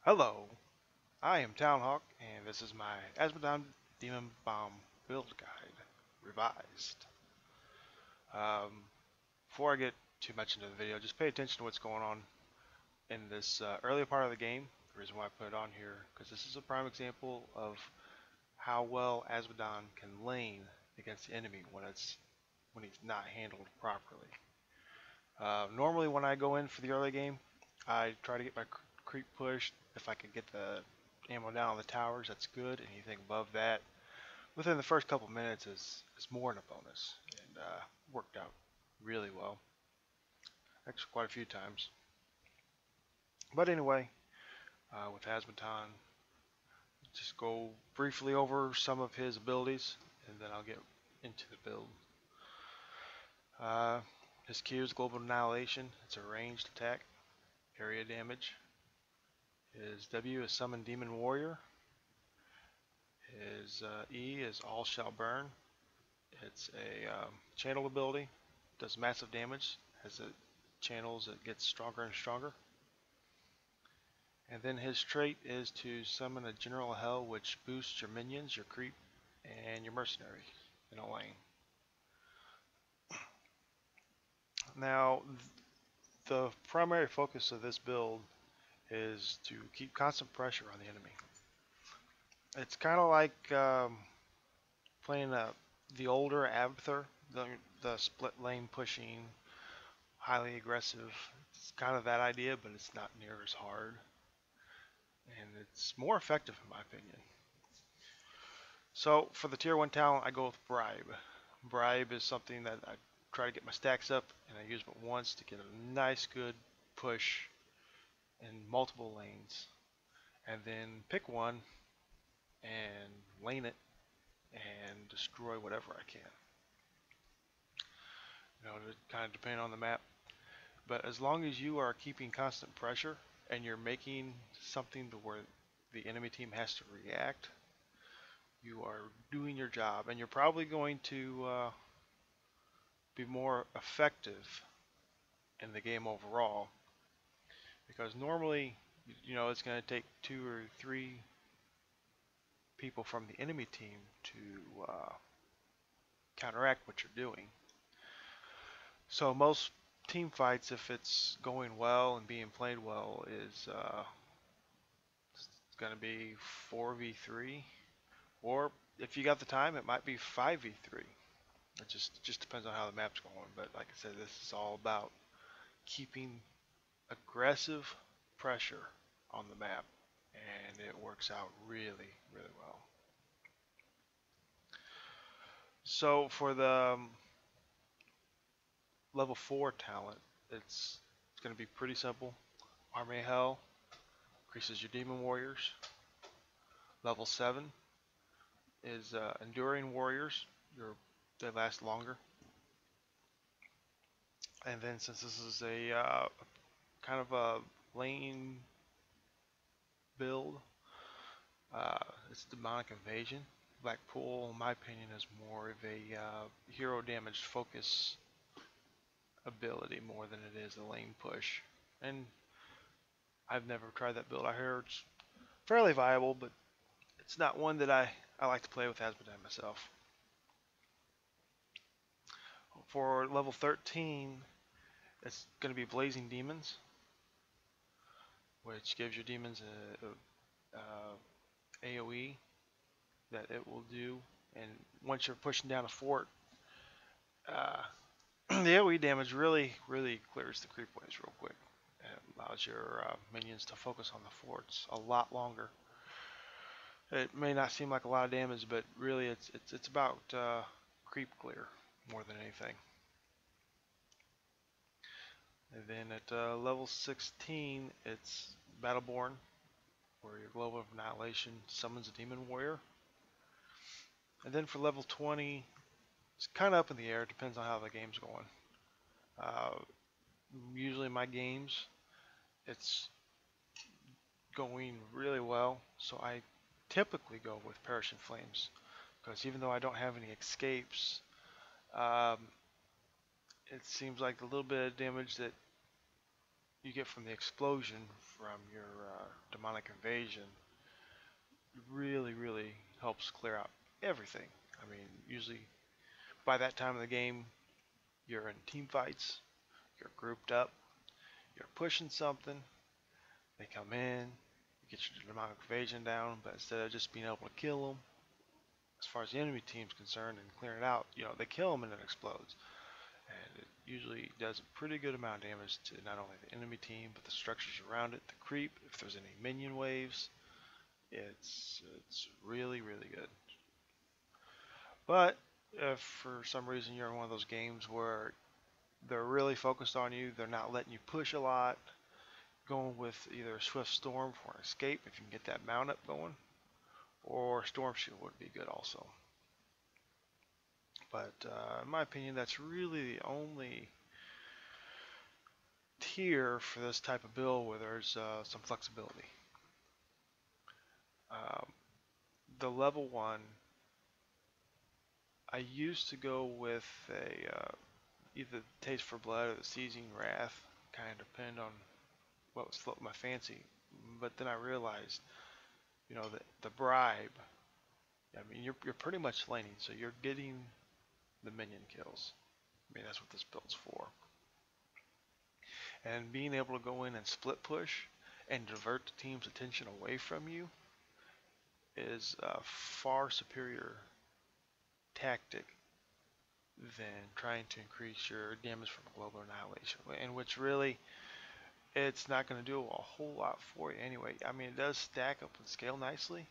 Hello, I am Talonhawk, and this is my Azmodan Demon Bomb build guide, revised. Before I get too much into the video, just pay attention to what's going on in this early part of the game. The reason why I put it on here, because this is a prime example of how well Azmodan can lane against the enemy when he's not handled properly. Normally, when I go in for the early game, I try to get my creep pushed. If I can get the ammo down on the towers, that's good. Anything above that, within the first couple minutes, is more than a bonus, and worked out really well. Actually, quite a few times. But anyway, with Azmodan, just go briefly over some of his abilities, and then I'll get into the build. Uh, his Q is Global Annihilation. It's a ranged attack, area damage. His W is Summon Demon Warrior. His E is All Shall Burn. It's a channel ability. Does massive damage. As it channels, it gets stronger and stronger. And then his trait is to summon a General Hell, which boosts your minions, your creep, and your mercenary in a lane. Now, the primary focus of this build is to keep constant pressure on the enemy. It's kind of like playing the older Abther, the split lane pushing, highly aggressive. It's kind of that idea, but it's not near as hard. And it's more effective in my opinion. So for the tier 1 talent, I go with Bribe. Bribe is something that I try to get my stacks up, and I use it once to get a nice good push in multiple lanes. And then pick one and lane it and destroy whatever I can. You know, it kind of depend on the map. But as long as you are keeping constant pressure and you're making something to where the enemy team has to react, you are doing your job, and you're probably going to be more effective in the game overall. Because normally, you know, it's going to take 2 or 3 people from the enemy team to counteract what you're doing. So most team fights, if it's going well and being played well, is it's going to be 4v3, or if you got the time, it might be 5v3. It just depends on how the map's going. But like I said, this is all about keeping aggressive pressure on the map, and it works out really, really well. So for the level 4 talent, it's going to be pretty simple. Army of Hell increases your demon warriors. Level 7 is enduring warriors. They last longer. And then since this is a kind of a lane build, it's demonic invasion. Blackpool, in my opinion, is more of a hero damage focus ability more than it is a lane push. And I've never tried that build. I hear it's fairly viable, but it's not one that I like to play with Azmodan myself. For level 13, it's going to be Blazing Demons, which gives your demons a AoE that it will do. And once you're pushing down a fort, the AoE damage really clears the creep waves real quick. It allows your minions to focus on the forts a lot longer. It may not seem like a lot of damage, but really it's about creep clear more than anything. And then at level 16, it's Battleborn, where your Global Annihilation summons a Demon Warrior. And then for level 20, it's kind of up in the air. It depends on how the game's going. Usually my games, it's going really well, so I typically go with Perishing Flames, because even though I don't have any escapes, it seems like the little bit of damage that you get from the explosion from your demonic invasion really helps clear out everything. I mean, usually by that time of the game, you're in team fights, you're grouped up, you're pushing something, they come in, you get your demonic invasion down, but instead of just being able to kill them, as far as the enemy team's concerned and clearing it out, they kill them and it explodes. And it usually does a pretty good amount of damage to not only the enemy team, but the structures around it, the creep, if there's any minion waves. It's really good. But if for some reason you're in one of those games where they're really focused on you, they're not letting you push a lot, going with either a Swift Storm for an escape if you can get that mount up going, or Storm Shield would be good also. But in my opinion, that's really the only tier for this type of build where there's some flexibility. Um, the level 1, I used to go with a either Taste for Blood or the Seizing Wrath, kind of depend on what was floating my fancy. But then I realized, the Bribe, I mean, you're pretty much laning, so you're getting the minion kills. I mean, that's what this build's for. And being able to go in and split push and divert the team's attention away from you is a far superior tactic than trying to increase your damage from global annihilation, in which really it's not going to do a whole lot for you anyway. I mean, it does stack up and scale nicely,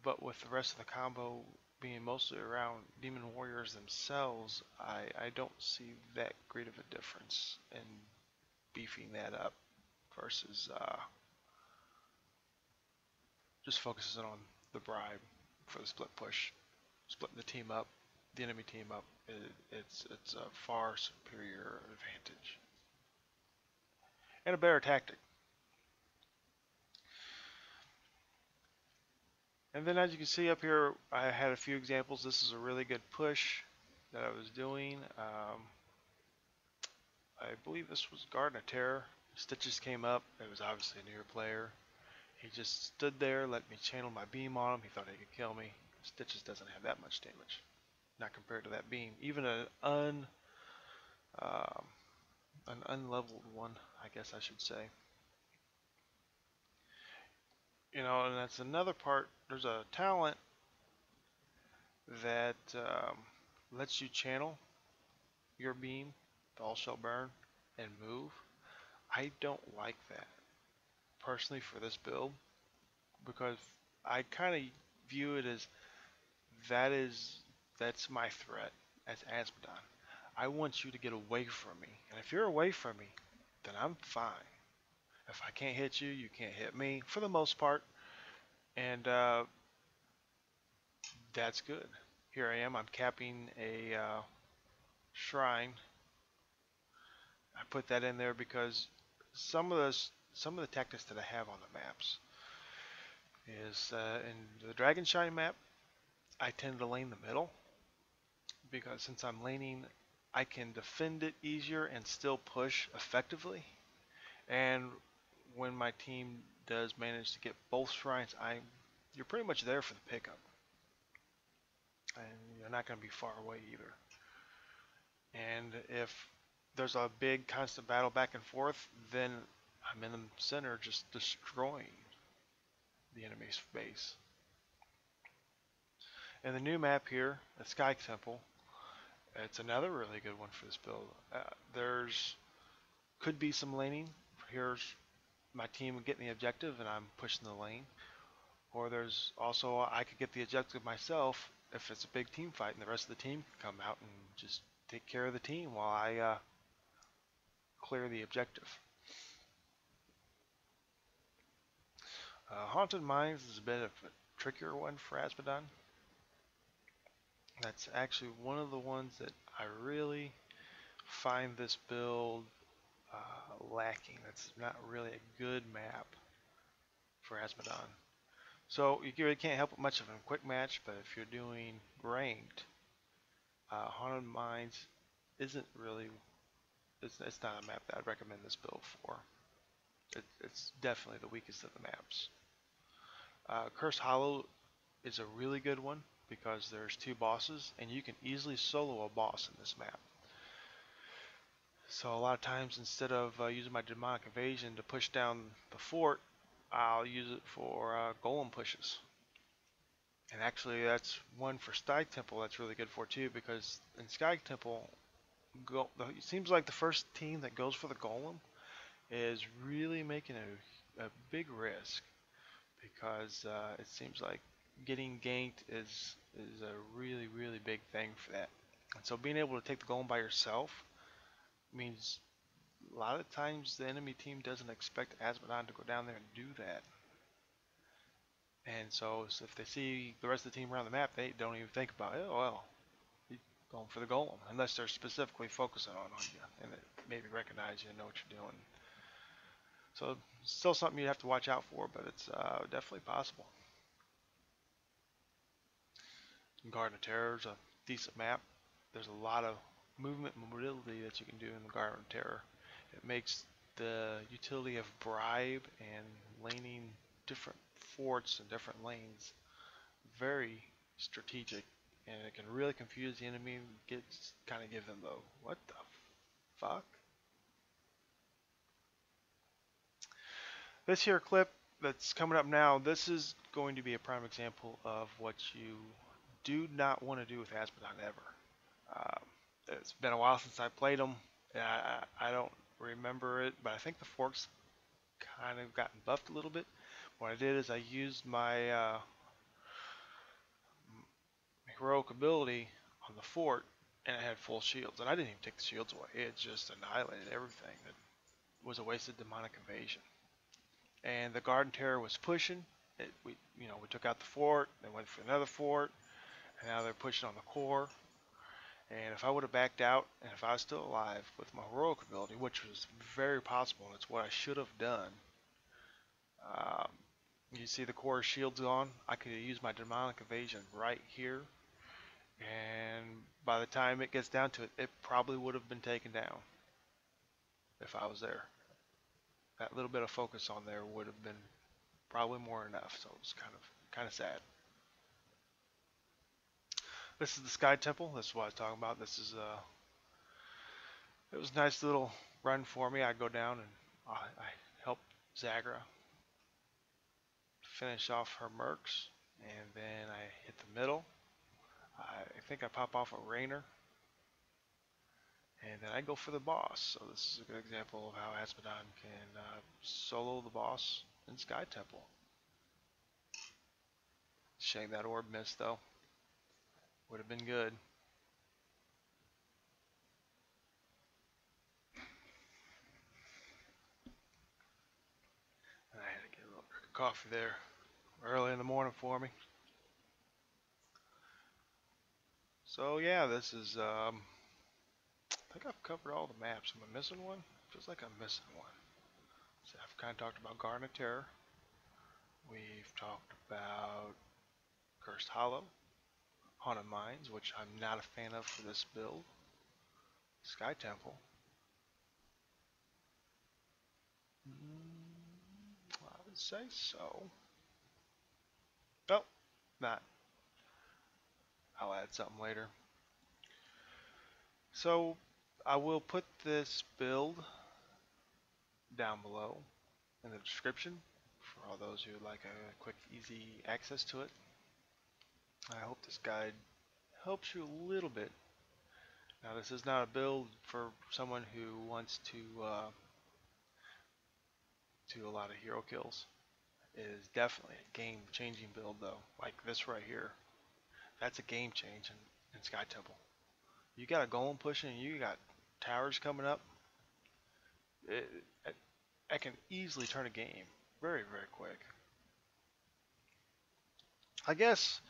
but with the rest of the combo being mostly around demon warriors themselves, I don't see that great of a difference in beefing that up versus just focusing on the Bribe for the split push, splitting the team up, the enemy team up. It's a far superior advantage and a better tactic. And then as you can see up here, I had a few examples. This is a really good push that I was doing. I believe this was Garden of Terror. Stitches came up. It was obviously a newer player. He just stood there, let me channel my beam on him. He thought he could kill me. Stitches doesn't have that much damage, not compared to that beam. Even an unleveled one, I guess I should say. And that's another part. There's a talent that lets you channel your beam, the All Shall Burn, and move. I don't like that personally for this build, because I kind of view it as that's my threat as Azmodan. I want you to get away from me, and if you're away from me, then I'm fine. If I can't hit you, you can't hit me for the most part, and that's good. Here I am. I'm capping a shrine. I put that in there because some of the tactics that I have on the maps is in the Dragon Shine map, I tend to lane the middle, because since I'm laning, I can defend it easier and still push effectively. And when my team does manage to get both shrines, you're pretty much there for the pickup, and you're not going to be far away either. And if there's a big constant battle back and forth, then I'm in the center just destroying the enemy's base. And the new map here, the Sky Temple, it's another really good one for this build. Could be some laning. Here's my team getting the objective and I'm pushing the lane. Or there's also, I could get the objective myself if it's a big team fight, and the rest of the team can come out and just take care of the team while I clear the objective. Haunted Mines is a bit of a trickier one for Azmodan. That's actually one of the ones that I really find this build lacking. That's not really a good map for Azmodan. So you really can't help it much of a quick match, but if you're doing ranked, Haunted Mines isn't really it's not a map that I'd recommend this build for. It's definitely the weakest of the maps. Cursed Hollow is a really good one because there's 2 bosses and you can easily solo a boss in this map. So a lot of times instead of using my demonic evasion to push down the fort, I'll use it for golem pushes. And actually that's one for Sky Temple that's really good for too, because in Sky Temple, it seems like the first team that goes for the golem is really making a big risk, because it seems like getting ganked is a really big thing for that. And so being able to take the golem by yourself means a lot of times the enemy team doesn't expect Azmodan to go down there and do that. And so if they see the rest of the team around the map, they don't even think about it. Oh, well, you're going for the golem, unless they're specifically focusing on you and they maybe recognize you and know what you're doing. So still something you have to watch out for, but it's definitely possible. Garden of Terror is a decent map. There's a lot of movement and mobility that you can do in the Garden of Terror. It makes the utility of Bribe and laning different forts and different lanes very strategic, and it can really confuse the enemy and kind of give them the what the fuck. This here clip that's coming up now, this is going to be a prime example of what you do not want to do with Azmodan ever. It's been a while since I played them. I don't remember it, but I think the forks kind of gotten buffed a little bit. What I did is I used my heroic ability on the fort, and it had full shields, and I didn't even take the shields away. It just annihilated everything. That was a wasted demonic invasion. And the Garden Terror was pushing. We took out the fort, they went for another fort, and now they're pushing on the core. And if I would have backed out, and if I was still alive with my heroic ability, which was very possible, and it's what I should have done, you see the core shield's on. I could have used my demonic evasion right here, and by the time it gets down to it, it probably would have been taken down if I was there. That little bit of focus on there would have been probably more than enough. So it's kind of sad. This is the Sky Temple. This is what I was talking about. This is it was a nice little run for me. I go down and I help Zagra finish off her mercs, and then I hit the middle. I think I pop off a Rainer, and then I go for the boss. So this is a good example of how Azmodan can solo the boss in Sky Temple. Shame that orb missed though. Would have been good. And I had to get a little drink of coffee there early in the morning for me. So yeah, this is I think I've covered all the maps. Am I missing one? Feels like I'm missing one. So I've kind of talked about Garden of Terror. We've talked about Cursed Hollow, Haunted Mines, which I'm not a fan of for this build, Sky Temple. I would say so. Oh, not. I'll add something later. So I will put this build down below in the description for all those who would like a quick, easy access to it. I hope this guide helps you a little bit. Now this is not a build for someone who wants to do a lot of hero kills. It is definitely a game-changing build though, like this right here. That's a game change in Sky Temple. You got a golem pushing and you got towers coming up. I can easily turn a game very quick. I guess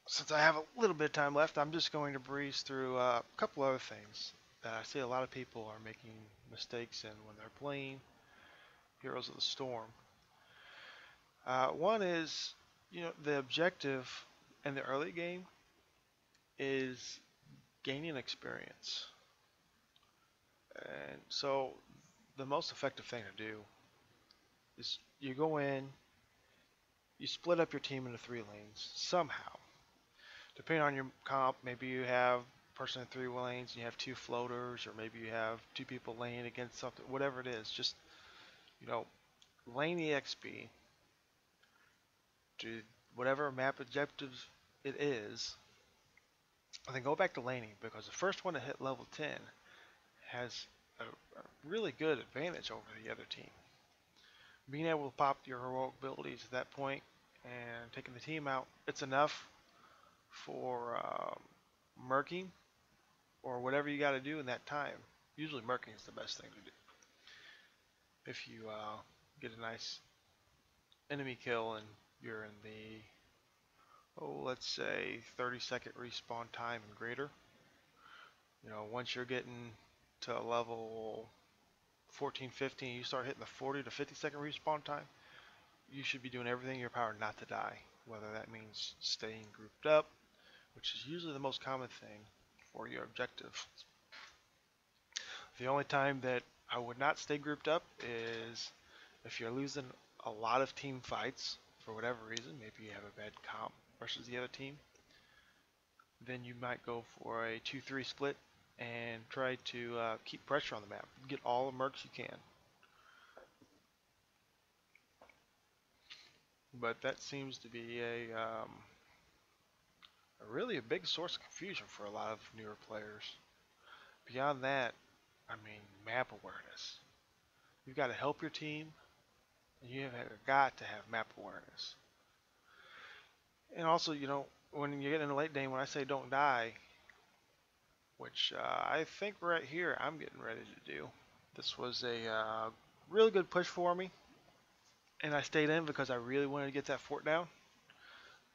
since I have a little bit of time left, I'm just going to breeze through a couple other things that I see a lot of people are making mistakes in when they're playing Heroes of the Storm. One is, the objective in the early game is gaining experience. And so the most effective thing to do is you go in, you split up your team into 3 lanes somehow. Depending on your comp, maybe you have a person in 3 lanes and you have 2 floaters, or maybe you have 2 people laning against something, whatever it is. Just, you know, lane the XP, do whatever map objectives it is, and then go back to laning, because the first one to hit level 10 has a really good advantage over the other team. Being able to pop your heroic abilities at that point and taking the team out, it's enough for murking or whatever you got to do in that time. Usually murking is the best thing to do. If you get a nice enemy kill and you're in the, let's say 30-second respawn time and greater, once you're getting to level 14, 15, you start hitting the 40 to 50-second respawn time, you should be doing everything in your power not to die. Whether that means staying grouped up, which is usually the most common thing for your objective. The only time that I would not stay grouped up is if you're losing a lot of team fights for whatever reason. Maybe you have a bad comp versus the other team. Then you might go for a 2-3 split and try to keep pressure on the map. Get all the mercs you can. But that seems to be a really a big source of confusion for a lot of newer players. Beyond that, I mean, map awareness. You've got to help your team, and you have got to have map awareness. And also, when you get in the late game, when I say don't die, which I think right here I'm getting ready to do. This was a really good push for me, and I stayed in because I really wanted to get that fort down.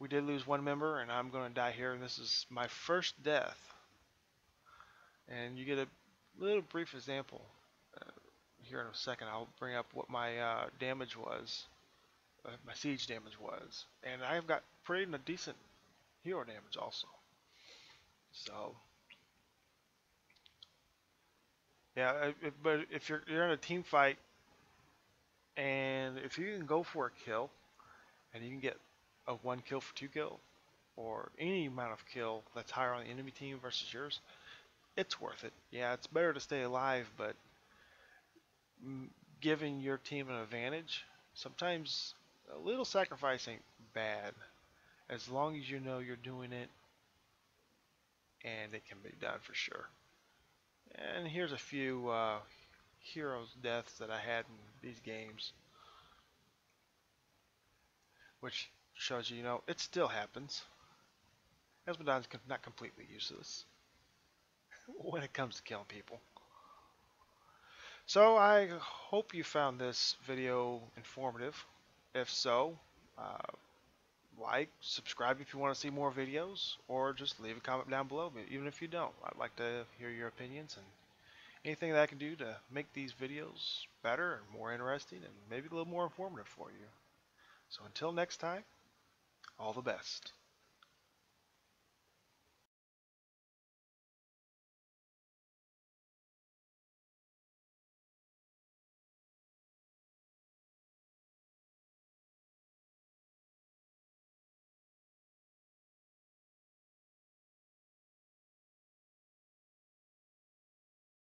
We did lose 1 member, and I'm going to die here, and this is my first death. And you get a little brief example. Here in a second, I'll bring up what my damage was, my siege damage was. And I've got pretty decent hero damage also. So, yeah, but if you're in a team fight, and if you can go for a kill, and you can get a 1 kill for 2 kill, or any amount of kill that's higher on the enemy team versus yours, it's worth it. Yeah, it's better to stay alive, but giving your team an advantage, sometimes a little sacrifice ain't bad, as long as you know you're doing it and it can be done for sure. And here's a few heroes deaths that I had in these games, which shows you, it still happens. Azmodan's not completely useless when it comes to killing people. So I hope you found this video informative. If so, like, subscribe if you want to see more videos, or just leave a comment down below. Even if you don't, I'd like to hear your opinions and anything that I can do to make these videos better and more interesting and maybe a little more informative for you. So until next time, all the best.